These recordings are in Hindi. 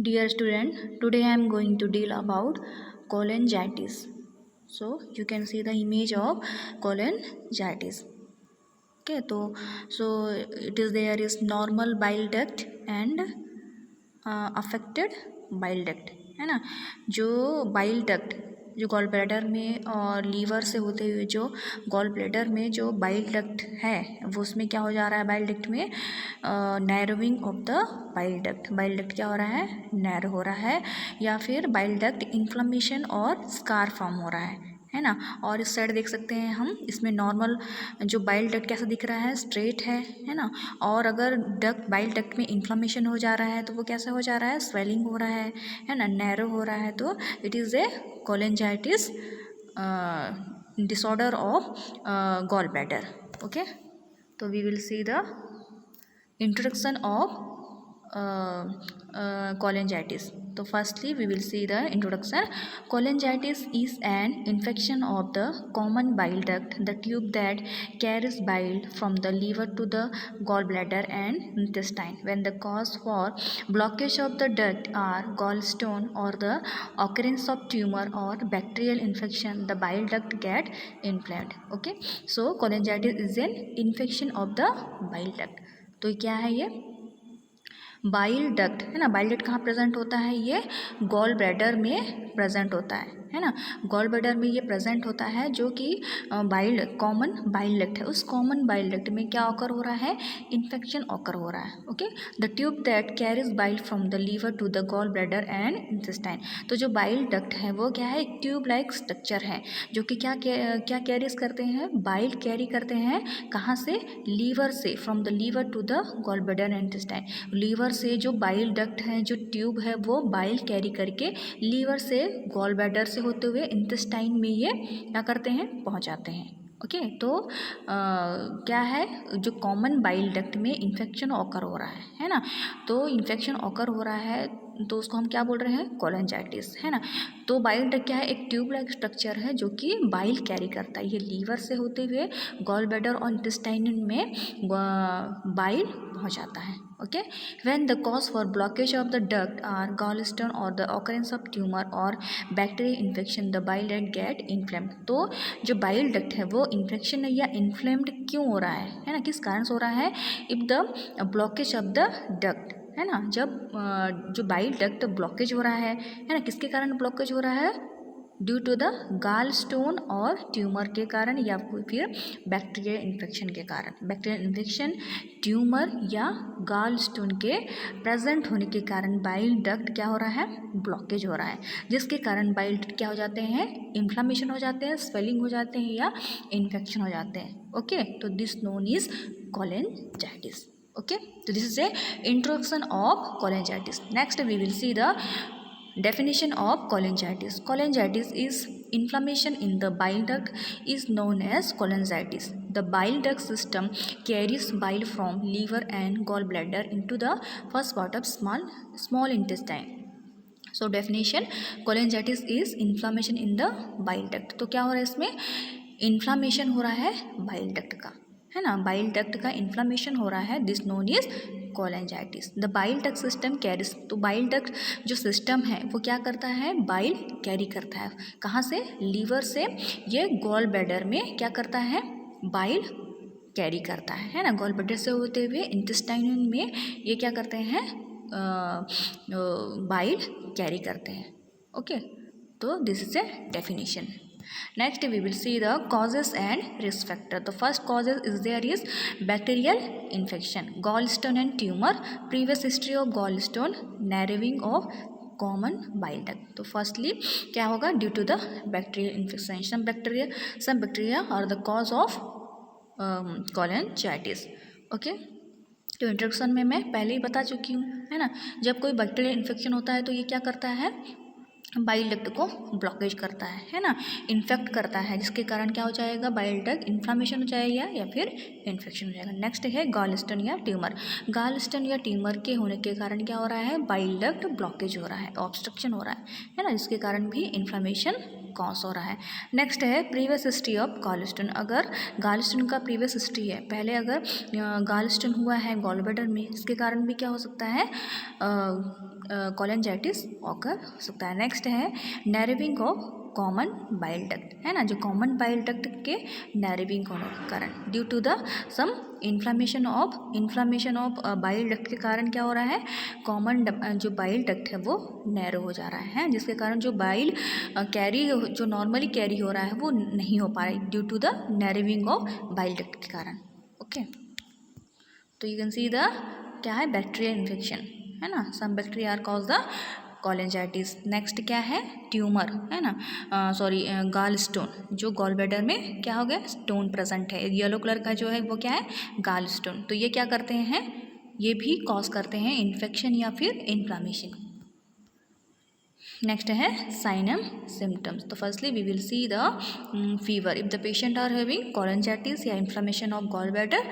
Dear student, today I am going to deal about cholangitis. So you can see the image of cholangitis. Okay, so it is there is normal bile duct and affected bile duct, है ना. जो bile duct जो गॉल ब्लैडर में और लीवर से होते हुए जो गॉल ब्लैडर में जो बाइल डक्ट है वो उसमें क्या हो जा रहा है, बाइल डक्ट में narrowing of the bile duct क्या हो रहा है, नैरो हो रहा है, या फिर बाइल डक्ट इन्फ्लेमेशन और स्कार फॉर्म हो रहा है ना. और इस साइड देख सकते हैं हम, इसमें नॉर्मल जो बाइल डक्ट कैसा दिख रहा है, स्ट्रेट है ना. और अगर बाइल डक्ट में इन्फ्लेमेशन हो जा रहा है तो वो कैसा हो जा रहा है, स्वेलिंग हो रहा है ना, नैरो हो रहा है. तो it is a cholangitis disorder of gallbladder. Okay, so we will see the introduction of cholangitis. So firstly we will see the introduction. Cholangitis is an infection of the common bile duct, the tube that carries bile from the liver to the gallbladder and intestine. When the cause for blockage of the duct are gallstone or the occurrence of tumor or bacterial infection, the bile duct get inflamed. Okay, so cholangitis is an infection of the bile duct. तो क्या है ये, बाइल डक्ट है ना. बाइल डक्ट कहाँ प्रेजेंट होता है, ये गॉल ब्लैडर में प्रेजेंट होता है ना. गॉल ब्लैडर में ये प्रेजेंट होता है जो कि कॉमन बाइल डक्ट है. उस कॉमन बाइल डक्ट में क्या ऑकर हो रहा है, इन्फेक्शन ऑकर हो रहा है. Okay, the tube that carries bile from the liver to the gall bladder and intestine. तो जो बाइल डक्ट है वो क्या है, एक ट्यूब लाइक स्ट्रक्चर है जो कि क्या कैरीज करते हैं, बाइल कैरी करते हैं. कहाँ से, लीवर से, from the liver to the gall bladder and intestine. Liver से जो बाइल डक्ट है, जो ट्यूब है, वो बाइल कैरी करके लीवर से, गॉल ब्लैडर से होते हुए इंटेस्टाइन में ये क्या करते हैं, पहुंचाते हैं. ओके, तो क्या है, जो कॉमन बाइल डक्ट में इन्फेक्शन ऑकर हो रहा है ना. तो इन्फेक्शन ऑकर हो रहा है तो उसको हम क्या बोल रहे हैं, कोलेंजाइटिस, है ना. तो बाइल डक्ट क्या है, एक ट्यूब लाइक स्ट्रक्चर है जो कि बाइल कैरी करता है. ये लीवर से होते हुए गॉल ब्लैडर और इंटेस्टाइन में बाइल पहुंचाता है. Okay, when the cause for blockage of the duct are gallstone और द ऑकरेंस ऑफ ट्यूमर और bacterial infection, the bile duct get inflamed. तो जो बाइल डक्ट है वो इन्फेक्शन या इन्फ्लेम्ड क्यों हो रहा है ना, किस कारण से हो रहा है, if the blockage of the duct, है ना. जब जो बाइल डक्ट ब्लॉकेज हो रहा है ना, किसके कारण ब्लॉकेज हो रहा है, ड्यू टू द गाल स्टोन और ट्यूमर के कारण या फिर बैक्टीरियल इन्फेक्शन के कारण. बैक्टीरियल इन्फेक्शन, ट्यूमर या गाल स्टोन के प्रेजेंट होने के कारण बाइल डक्ट क्या हो रहा है, ब्लॉकेज हो रहा है, जिसके कारण बाइल डक्ट क्या हो जाते हैं, इन्फ्लेमेशन हो जाते हैं, स्वेलिंग हो जाते हैं या इन्फेक्शन हो जाते हैं. ओके, तो this known is cholangitis. Okay, so this is a introduction of cholangitis. Next we will see the definition of cholangitis. Cholangitis is inflammation in the bile duct is known as cholangitis. The bile duct system carries bile from liver and gallbladder into the first part of small intestine. So definition, cholangitis is inflammation in the bile duct. तो क्या हो रहा है इसमें, इन्फ्लामेशन हो रहा है बाइल डक्ट का, है ना. बाइल डक्ट का इन्फ्लामेशन हो रहा है, this known is cholangitis. The bile duct system carries, तो बाइल डक्ट जो सिस्टम है वो क्या करता है, बाइल कैरी करता है. कहाँ से, लीवर से ये गॉल ब्लैडर में क्या करता है, बाइल कैरी करता है ना. गॉल ब्लैडर से होते हुए इंटेस्टाइन में ये क्या करते हैं, बाइल कैरी करते हैं. ओके, तो this is a definition. Next we will see the causes and risk factor. The first causes is there is bacterial infection, gallstone and tumor, previous history of gallstone, narrowing of common bile duct. तो firstly क्या होगा, due to the bacterial infection, some bacteria are the cause of cholangitis. Okay, तो इंट्रोडक्शन में मैं पहले ही बता चुकी हूँ, है ना. जब कोई बैक्टीरियल इन्फेक्शन होता है तो ये क्या करता है, बाइल डक्ट को ब्लॉकेज करता है ना, इन्फेक्ट करता है, जिसके कारण क्या हो जाएगा, बाइल डक्ट इन्फ्लामेशन हो जाएगा या फिर इन्फेक्शन हो जाएगा. नेक्स्ट है गॉलस्टोन या ट्यूमर. गॉलस्टोन या ट्यूमर के होने के कारण क्या हो रहा है, बाइल डक्ट ब्लॉकेज हो रहा है, ऑब्स्ट्रक्शन हो रहा है ना, जिसके कारण भी इन्फ्लामेशन कॉज हो रहा है। नेक्स्ट है प्रीवियस हिस्ट्री ऑफ गॉलस्टोन। अगर गॉलस्टोन का प्रीवियस हिस्ट्री है, पहले अगर गॉलस्टोन हुआ है गॉलब्लैडर में, इसके कारण भी क्या हो सकता है, कोलेंजाइटिस ऑकर हो सकता है। नेक्स्ट है नैरोविंग ऑफ कॉमन बाइल डक्ट, है ना, जो कॉमन बाइल डक्ट के नैरोविंग होने के कारण due to the some inflammation of bile duct के कारण क्या हो रहा है, कॉमन जो बाइल डक्ट है वो नैरो हो जा रहा है, जिसके कारण जो बाइल जो नॉर्मली कैरी हो रहा है वो नहीं हो पा रहा है due to the narrowing of bile duct के कारण। ओके, तो यू कैन सी द क्या है, बैक्टीरियल इन्फेक्शन, है ना, some bacteria are cause the cholangitis. Next क्या है, ट्यूमर, है ना, गॉल स्टोन, जो गॉल ब्लैडर में क्या हो गया, स्टोन प्रेजेंट है, येलो कलर का जो है वो क्या है, गॉल स्टोन। तो ये क्या करते हैं, ये भी कॉज करते हैं इन्फेक्शन या फिर इन्फ्लामेशन। नेक्स्ट है साइन एंड सिम्टम्स। तो firstly we will see the fever. If the patient are having cholangitis या inflammation of gall bladder,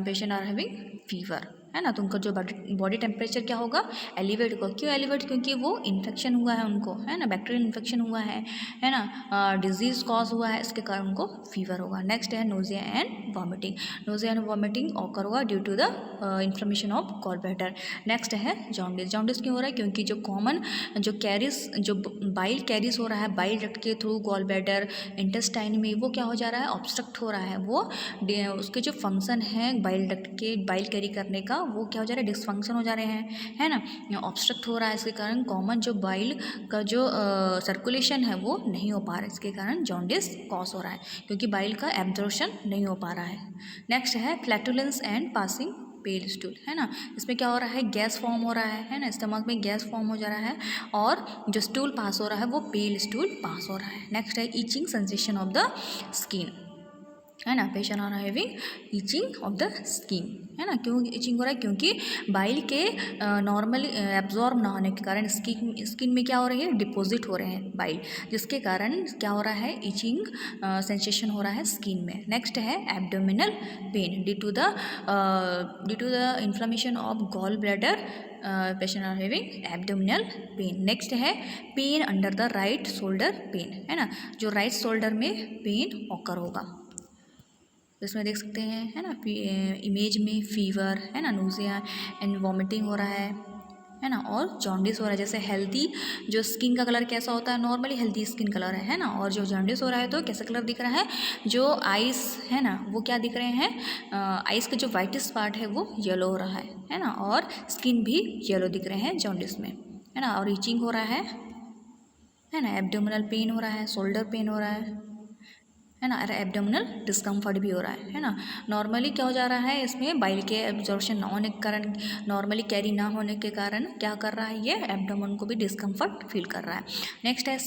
patient are having fever, है ना, तो उनका जो बॉडी टेम्परेचर क्या होगा, एलिवेट होगा। क्यों एलिवेट, क्योंकि वो इन्फेक्शन हुआ है उनको, है ना, बैक्टीरियल इन्फेक्शन हुआ है ना, डिजीज कॉज हुआ है, इसके कारण उनको फीवर होगा। नेक्स्ट है nausea and vomiting. Nausea and vomiting occur होगा due to the inflammation of gall bladder. Next है जॉन्डिस। जॉन्डिस क्यों हो रहा है, क्योंकि जो कॉमन जो बाइल कैरिज हो रहा है बाइल डक्ट के थ्रू गॉल ब्लैडर इंटेस्टाइन में, वो क्या हो जा रहा है, ऑब्स्ट्रक्ट हो रहा है, वो उसके जो फंक्शन है बाइल डक्ट के बाइल कैरी करने का वो क्या हो जा रहा है, डिसफंक्शन हो जा रहे हैं, है ना, ऑब्स्ट्रक्ट हो रहा है, इसके कारण कॉमन जो बाइल का जो सर्कुलेशन है वो नहीं हो पा रहा है, इसके कारण जॉन्डिस कॉज हो रहा है, क्योंकि बाइल का एब्जॉर्प्शन नहीं हो पा रहा है। नेक्स्ट है flatulence and passing pale stool, है ना, इसमें क्या हो रहा है, गैस फॉर्म हो रहा है ना, स्टमक में गैस फॉर्म हो जा रहा है और जो स्टूल पास हो रहा है वो पेल स्टूल पास हो रहा है। नेक्स्ट है itching sensation of the skin, है ना, patient are having itching of the skin, है ना, क्यों ईचिंग हो रहा है, क्योंकि बाइल के नॉर्मली एब्जॉर्ब ना होने के कारण स्किन में क्या हो रही है, डिपॉजिट हो रहे हैं बाइल, जिसके कारण क्या हो रहा है, ईचिंग सेंसेशन हो रहा है स्किन में। नेक्स्ट है abdominal pain due to the inflammation of gall bladder, patient are having abdominal pain. Next है pain under the right shoulder pain, है ना, जो राइट शोल्डर में पेन ऑकर होगा। इसमें देख सकते हैं, है ना, इमेज में फीवर, है ना, नोजिया एंड वॉमिटिंग हो रहा है ना, और जॉन्डिस हो रहा है। जैसे हेल्दी जो स्किन का कलर कैसा होता है, नॉर्मली हेल्दी स्किन कलर है ना, और जो जॉन्डिस हो रहा है तो कैसा कलर दिख रहा है, जो आइस है ना वो क्या दिख रहे हैं, आइस का जो वाइटेस्ट पार्ट है वो येलो हो रहा है ना, और स्किन भी येलो दिख रहे हैं जॉन्डिस में, है ना, और ईचिंग हो रहा है ना, एब्डोमिनल पेन हो रहा है, शोल्डर पेन हो रहा है ना, एब्डोमिनल डिस्कम्फर्ट भी हो रहा है ना। नॉर्मली क्या हो जा रहा है, इसमें बाइल के एब्जॉर्प्शन ना होने के कारण, नॉर्मली कैरी ना होने के कारण क्या कर रहा है, ये एब्डोमेन को भी डिस्कम्फर्ट फील कर रहा है। नेक्स्ट है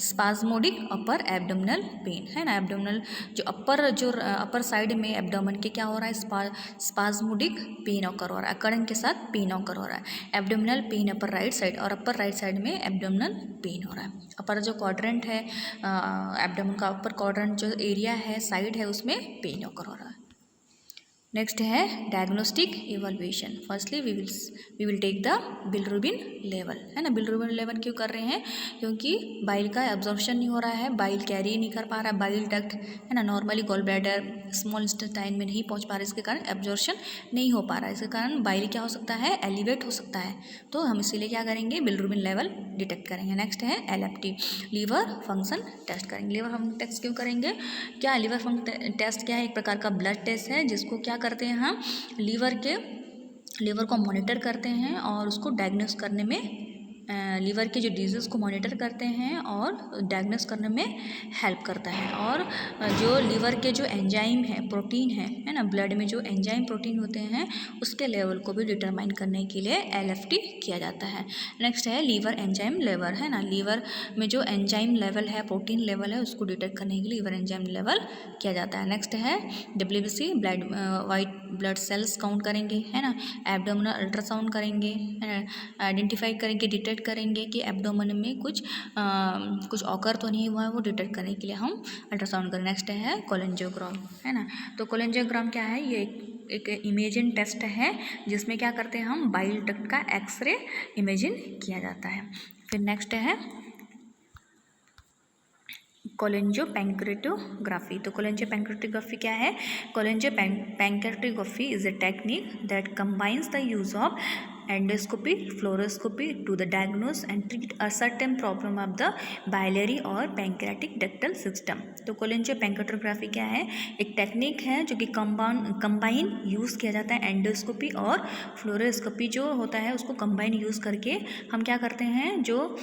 स्पाज्मोडिक अपर एब्डोमिनल पेन, है ना, एब्डोमिनल जो अपर साइड में एब्डोमेन के क्या हो रहा है, स्पाज्मोडिक पेन ऑकर हो रहा है, अकड़न के साथ पेन ऑकर हो रहा है। Abdominal pain upper right side, और अपर राइट साइड में एब्डोमिनल पेन हो रहा है। अपर जो क्वाड्रेंट है एब्डोमेन का, अपर क्वाड्रेंट जो एरिया है साइड है उसमें पेन ऑकर हो रहा है। नेक्स्ट है diagnostic evaluation. Firstly we will take the bilirubin level, है ना, बिलिरुबिन लेवल क्यों कर रहे हैं, क्योंकि बाइल का एब्जॉर्प्शन नहीं हो रहा है, बाइल कैरी नहीं कर पा रहा है, बाइल डक्ट, है ना, normally gall bladder small intestine में नहीं पहुंच पा रहा है, इसके कारण एब्जॉर्प्शन नहीं हो पा रहा है, इसके कारण बाइल क्या हो सकता है, एलिवेट हो सकता है। तो हम इसीलिए क्या करेंगे, बिलिरुबिन लेवल डिटेक्ट करेंगे। नेक्स्ट है LFT, लीवर फंक्शन टेस्ट करेंगे। लीवर फंक्शन टेस्ट क्यों करेंगे, क्या लीवर फंक्शन टेस्ट क्या है, एक प्रकार का ब्लड टेस्ट है, जिसको क्या करते हैं हम, लीवर को मॉनिटर करते हैं और उसको डायग्नोस करने में, लीवर के जो डिजीज़ को मॉनिटर करते हैं और डायग्नोस करने में हेल्प करता है। और जो लीवर के जो एंजाइम है, प्रोटीन है ना, ब्लड में जो एंजाइम प्रोटीन होते हैं उसके लेवल को भी डिटरमाइन करने के लिए LFT किया जाता है। नेक्स्ट है लीवर एंजाइम लेवल, है ना, लीवर में जो एंजाइम लेवल है, प्रोटीन लेवल है, उसको डिटेक्ट करने के लिए लीवर एंजाइम लेवल किया जाता है। नेक्स्ट है WBC, white blood cells count करेंगे, है ना, एब्डोमिनल अल्ट्रासाउंड करेंगे, आइडेंटिफाई करेंगे, डिटेक्ट करेंगे कि एब्डोमेन में कुछ ऑकर तो नहीं हुआ है, वो डिटेक्ट करने के लिए हम अल्ट्रासाउंड करें। नेक्स्ट है कोलेंजियोग्राम, है ना, तो कोलेंजियोग्राम क्या है, ये एक इमेजिंग टेस्ट है जिसमें क्या करते हैं हम, बाइल डक्ट का एक्सरे इमेजिन किया जाता है। फिर नेक्स्ट है कोलेंजोपैंक्रेटोग्राफी। तो कोलेंजोपैंक्रेटोग्राफी क्या है? Cholangiopancreatography is a technique that combines the use of endoscopy fluoroscopy to the diagnose and treat a certain problem of the biliary or pancreatic ductal system. तो कोलेंजोपैंक्रेटोग्राफी क्या है? एक टेक्निक है जो कि कंबाइन यूज़ किया जाता है एंडोस्कोपी और फ्लोरोस्कोपी जो होता है उसको कंबाइन यूज़ करके हम क्या करते हैं, जो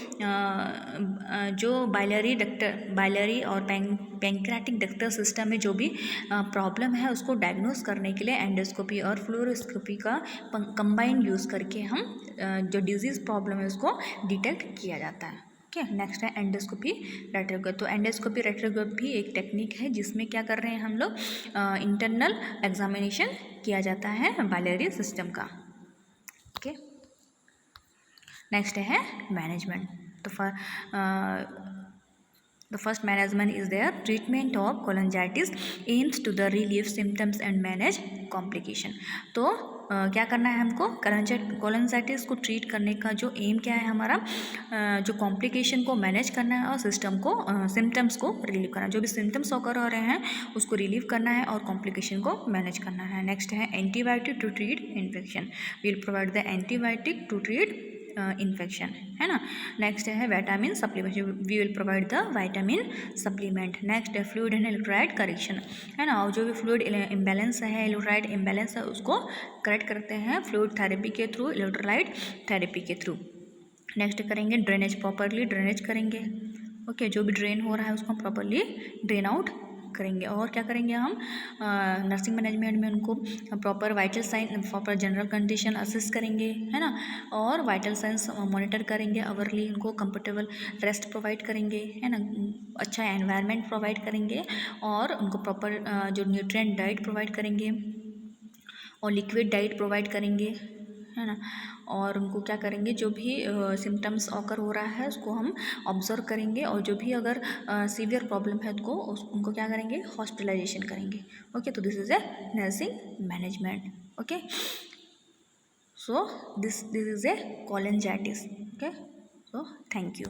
biliary or pancreatic ductal system में जो भी प्रॉब्लम है उसको डायग्नोस करने के लिए एंडोस्कोपी और फ्लोरोस्कोपी का कंबाइन यूज़ करके हम जो डिजीज़ प्रॉब्लम है उसको डिटेक्ट किया जाता है। ओके, नेक्स्ट है एंडोस्कोपी रेट्रोग्राफी। तो एंडोस्कोपी रेट्रोग्राफी भी एक टेक्निक है जिसमें क्या कर रहे हैं हम लोग, इंटरनल एग्जामिनेशन किया जाता है बाइलरी सिस्टम का। ओके, नेक्स्ट है मैनेजमेंट। तो the first management is their treatment of cholangitis aims to the relieve symptoms and manage complication। तो क्या करना है हमको, कोलेंजाइटिस को ट्रीट करने का जो एम क्या है हमारा, जो कॉम्प्लिकेशन को मैनेज करना है और सिम्टम्स को रिलीव करना, जो भी सिम्टम्स ऑकर हो रहे हैं उसको रिलीव करना है और कॉम्प्लिकेशन को मैनेज करना है। नेक्स्ट है antibiotic to treat infection, will provide the antibiotic to treat infection, है ना। नेक्स्ट है vitamin supplement, we will provide the vitamin supplement. Next है फ्लूइड एंड इलेक्ट्रोलाइट करेक्शन, है ना, और जो भी फ्लूइड इम्बैलेंस है, इलेक्ट्रोलाइट इम्बैलेंस है उसको करेक्ट करते हैं फ्लूइड थेरेपी के थ्रू, इलेक्ट्रोलाइट थेरेपी के थ्रू। नेक्स्ट करेंगे ड्रेनेज, प्रॉपरली ड्रेनेज करेंगे। ओके, जो भी ड्रेन हो रहा है उसको प्रॉपरली ड्रेन आउट करेंगे। और क्या करेंगे हम, नर्सिंग मैनेजमेंट में उनको proper vital sign, proper general condition assess करेंगे, है ना, और वाइटल साइंस मॉनिटर करेंगे, अवरली उनको कंफर्टेबल रेस्ट प्रोवाइड करेंगे, है ना, अच्छा एनवायरनमेंट प्रोवाइड करेंगे और उनको प्रॉपर जो न्यूट्रिएंट डाइट प्रोवाइड करेंगे और लिक्विड डाइट प्रोवाइड करेंगे, है ना। और उनको क्या करेंगे, जो भी सिम्टम्स ऑकर हो रहा है उसको हम ऑब्जर्व करेंगे और जो भी अगर सीवियर प्रॉब्लम है उनको क्या करेंगे, हॉस्पिटलाइजेशन करेंगे। ओके, तो this is a nursing management. Okay, so this is a cholangitis. Okay, so thank you.